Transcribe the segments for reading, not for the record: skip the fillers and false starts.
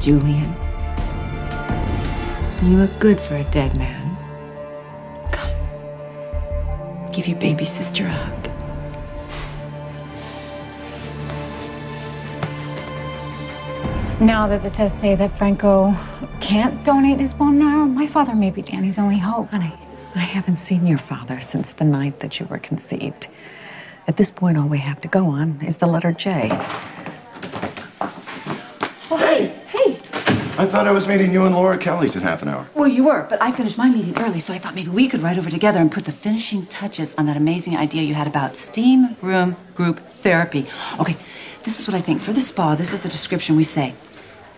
Julian. You look good for a dead man. Come. Give your baby sister a hug. Now that the tests say that Franco can't donate his bone marrow, my father may be Danny's only hope. Honey, I haven't seen your father since the night that you were conceived. At this point, all we have to go on is the letter J. Oh, hey! I thought I was meeting you and Laura Kelly's in half an hour. Well, you were, but I finished my meeting early, so I thought maybe we could ride over together and put the finishing touches on that amazing idea you had about steam room group therapy. Okay, this is what I think. For the spa, this is the description we say.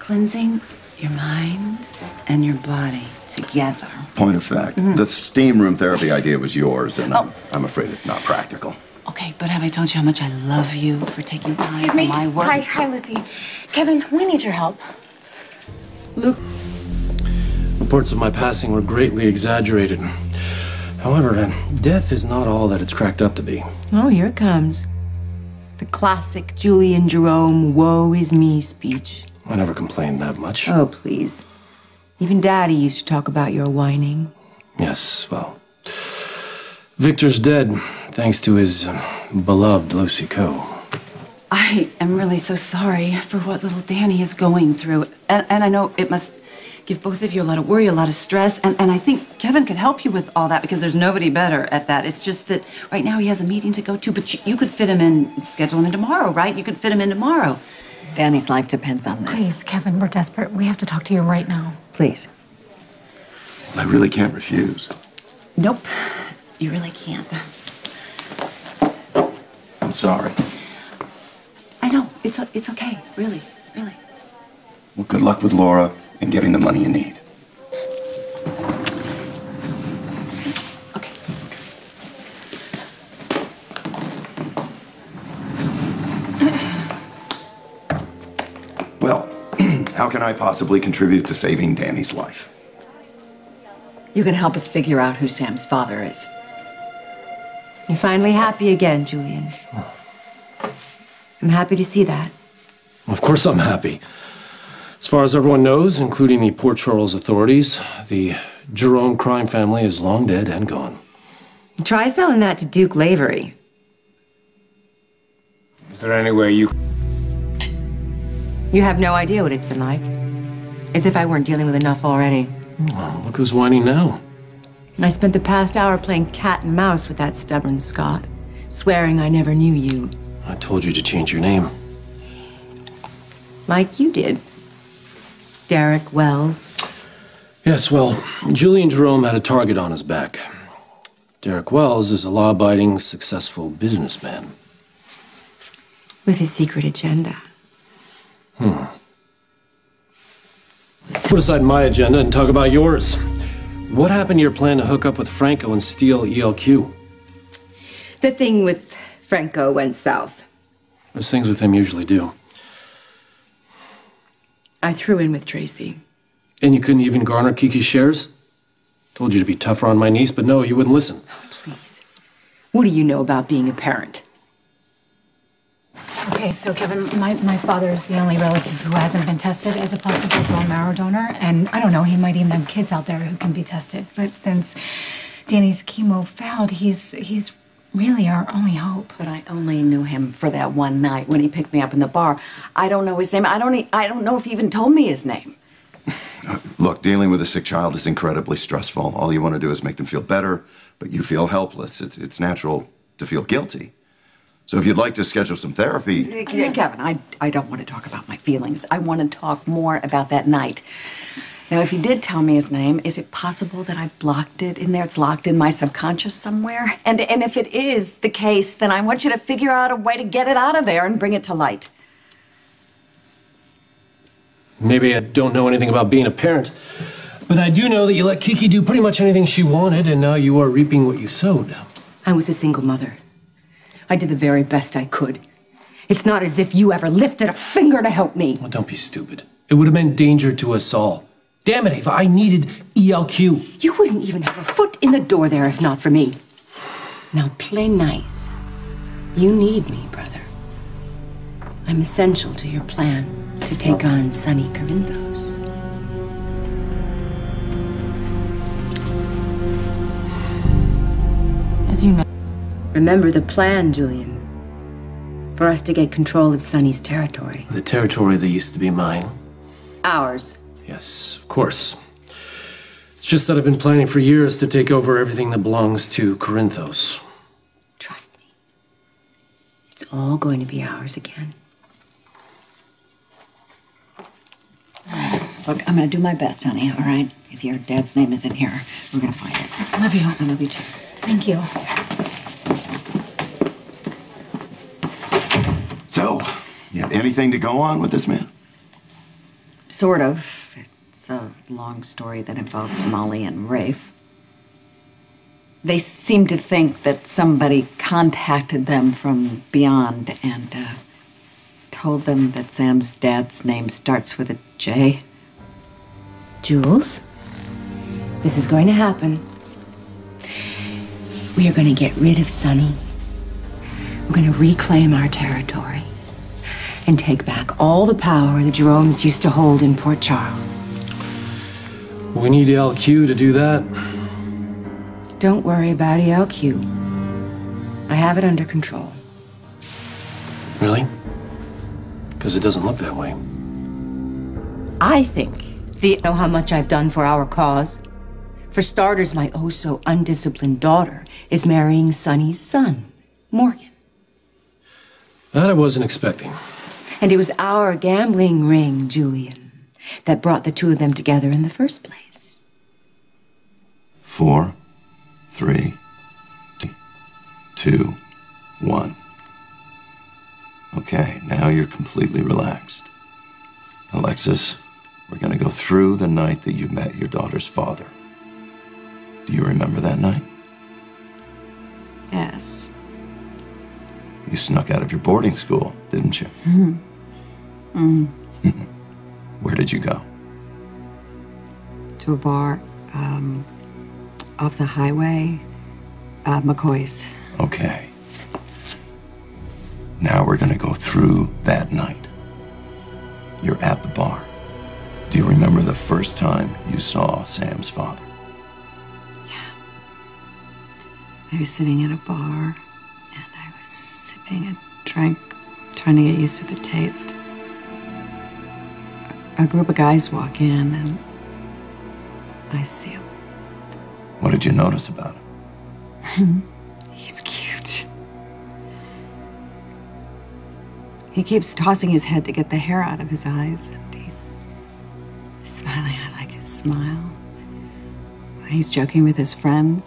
Cleansing your mind and your body together. Point of fact, the steam room therapy idea was yours, and I'm afraid it's not practical. Okay, but have I told you how much I love you for taking time for my work? Hi, Lizzie. Kevin, we need your help. Luke. Reports of my passing were greatly exaggerated. However, death is not all that it's cracked up to be. Oh, here it comes. The classic Julian Jerome woe is me speech. I never complained that much. Oh, please. Even Daddy used to talk about your whining. Yes, well, Victor's dead, thanks to his beloved Lucy Coe. I am really so sorry for what little Danny is going through. And I know it must give both of you a lot of worry, a lot of stress. And I think Kevin could help you with all that because there's nobody better at that. It's just that right now he has a meeting to go to, but you could fit him in, schedule him in tomorrow, right? You could fit him in tomorrow. Danny's life depends on this. Please, Kevin, we're desperate. We have to talk to you right now. Please. I really can't refuse. Nope, you really can't. I'm sorry. I know, it's okay, really. Well, good luck with Laura and getting the money you need. Okay. Well, how can I possibly contribute to saving Danny's life? You can help us figure out who Sam's father is. You're finally happy again, Julian. I'm happy to see that. Of course I'm happy. As far as everyone knows, including the Port Charles authorities, the Jerome crime family is long dead and gone. Try selling that to Duke Lavery. Is there any way you... You have no idea what it's been like. As if I weren't dealing with enough already. Oh, look who's whining now. I spent the past hour playing cat and mouse with that stubborn Scot, swearing I never knew you. I told you to change your name. Like you did. Derek Wells. Yes, well, Julian Jerome had a target on his back. Derek Wells is a law-abiding, successful businessman. With a secret agenda. Put aside my agenda and talk about yours. What happened to your plan to hook up with Franco and steal ELQ? The thing with Franco went south. Those things with him usually do. I threw in with Tracy. And you couldn't even garner Kiki's shares? Told you to be tougher on my niece, but no, you wouldn't listen. Oh, please. What do you know about being a parent? Okay, so Kevin, my father's the only relative who hasn't been tested as a possible bone marrow donor, and I don't know, he might even have kids out there who can be tested. But since Danny's chemo failed, he's really our only hope. But I only knew him for that one night when he picked me up in the bar. I don't know his name. I don't know if he even told me his name. Look, dealing with a sick child is incredibly stressful. All you want to do is make them feel better, but you feel helpless. It's natural to feel guilty. So if you'd like to schedule some therapy... Kevin, I don't want to talk about my feelings. I want to talk more about that night. Now, if he did tell me his name, is it possible that I blocked it in there? It's locked in my subconscious somewhere? And if it is the case, then I want you to figure out a way to get it out of there and bring it to light. Maybe I don't know anything about being a parent, but I do know that you let Kiki do pretty much anything she wanted, and now you are reaping what you sowed. I was a single mother. I did the very best I could. It's not as if you ever lifted a finger to help me. Well, don't be stupid. It would have meant danger to us all. Damn it, Ava, I needed ELQ. You wouldn't even have a foot in the door there if not for me. Now play nice. You need me, brother. I'm essential to your plan to take on Sonny Corinthos. Remember the plan, Julian. For us to get control of Sonny's territory. The territory that used to be mine. Ours. Yes, of course. It's just that I've been planning for years to take over everything that belongs to Corinthos. Trust me. It's all going to be ours again. Look, I'm going to do my best, honey, all right? If your dad's name is in here, we're going to find it. I love you. I love you, too. Thank you. So, you have anything to go on with this man? Sort of. It's a long story that involves Molly and Rafe. They seem to think that somebody contacted them from beyond and told them that Sam's dad's name starts with a J. Jules, this is going to happen. We are going to get rid of Sonny. We're going to reclaim our territory and take back all the power the Jeromes used to hold in Port Charles. We need LQ to do that. Don't worry about ELQ. I have it under control. Really? Because it doesn't look that way. I think they know how much I've done for our cause. For starters, my oh-so-undisciplined daughter is marrying Sonny's son, Morgan. That I wasn't expecting. And it was our gambling ring, Julian, that brought the two of them together in the first place. 4, 3, 2, 1. Okay, now you're completely relaxed. Alexis, we're going to go through the night that you met your daughter's father. Do you remember that night? Yes. You snuck out of your boarding school, didn't you? Where did you go? To a bar off the highway, McCoy's. Okay. Now we're going to go through that night. You're at the bar. Do you remember the first time you saw Sam's father? Yeah. I was sitting at a bar, and I was sipping a drink, trying to get used to the taste. A group of guys walk in, and I see him. What did you notice about him? He's cute. He keeps tossing his head to get the hair out of his eyes, and he's smiling. I like his smile. He's joking with his friends.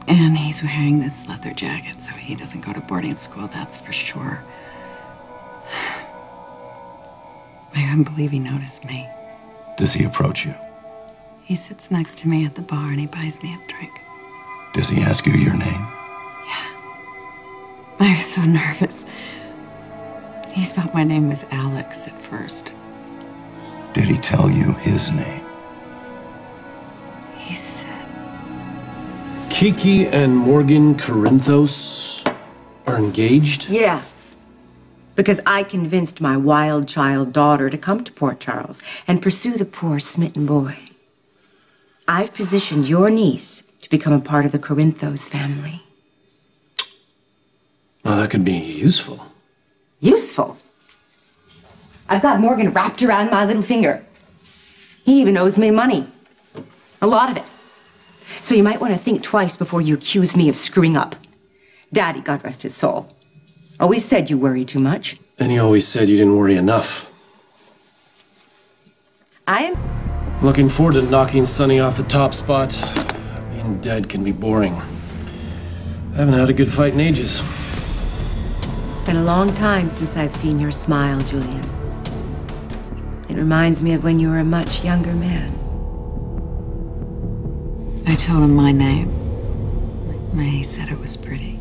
And he's wearing this leather jacket, so he doesn't go to boarding school, that's for sure. I couldn't believe he noticed me. Does he approach you? He sits next to me at the bar and he buys me a drink. Does he ask you your name? Yeah. I was so nervous. He thought my name was Alex at first. Did he tell you his name? He said... Kiki and Morgan Corinthos are engaged? Yeah. Because I convinced my wild child daughter to come to Port Charles and pursue the poor smitten boy. I've positioned your niece to become a part of the Corinthos family. Well, that could be useful. Useful? I've got Morgan wrapped around my little finger. He even owes me money. A lot of it. So you might want to think twice before you accuse me of screwing up. Daddy, God rest his soul, always said you worry too much. And he always said you didn't worry enough. I am... Looking forward to knocking Sonny off the top spot. Being dead can be boring. I haven't had a good fight in ages. It's been a long time since I've seen your smile, Julian. It reminds me of when you were a much younger man. I told him my name. And he said it was pretty.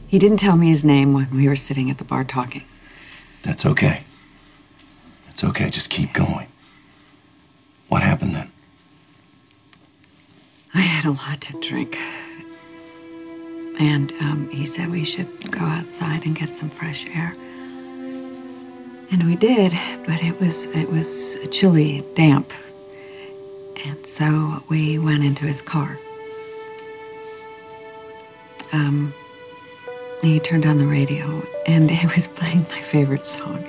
He didn't tell me his name when we were sitting at the bar talking. That's okay. It's okay, just keep going. What happened then? I had a lot to drink. And he said we should go outside and get some fresh air. And we did, but it was chilly, damp. And So we went into his car. He turned on the radio, and it was playing my favorite song.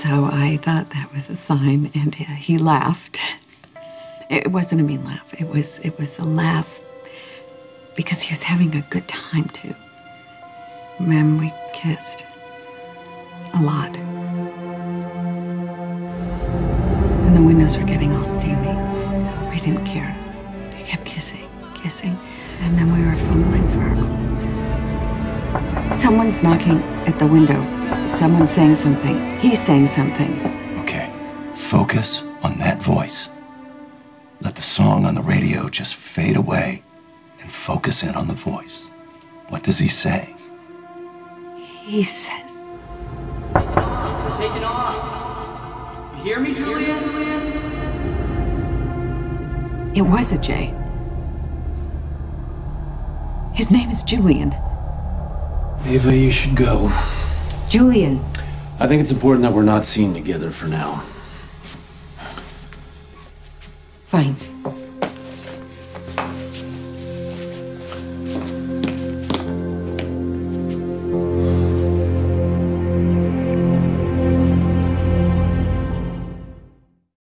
So I thought that was a sign, and he laughed. It wasn't a mean laugh. It was a laugh because he was having a good time, too. And we kissed. A lot. And the windows were getting all steamy. We didn't care. We kept kissing. And then we were fumbling for our clothes. Someone's knocking at the window. Someone's saying something. He's saying something. Okay. Focus on that voice. Let the song on the radio just fade away and focus in on the voice. What does he say? He says... Take it off. You hear me, Julian? It was a J. His name is Julian. Ava, you should go. Julian. I think it's important that we're not seen together for now. Fine.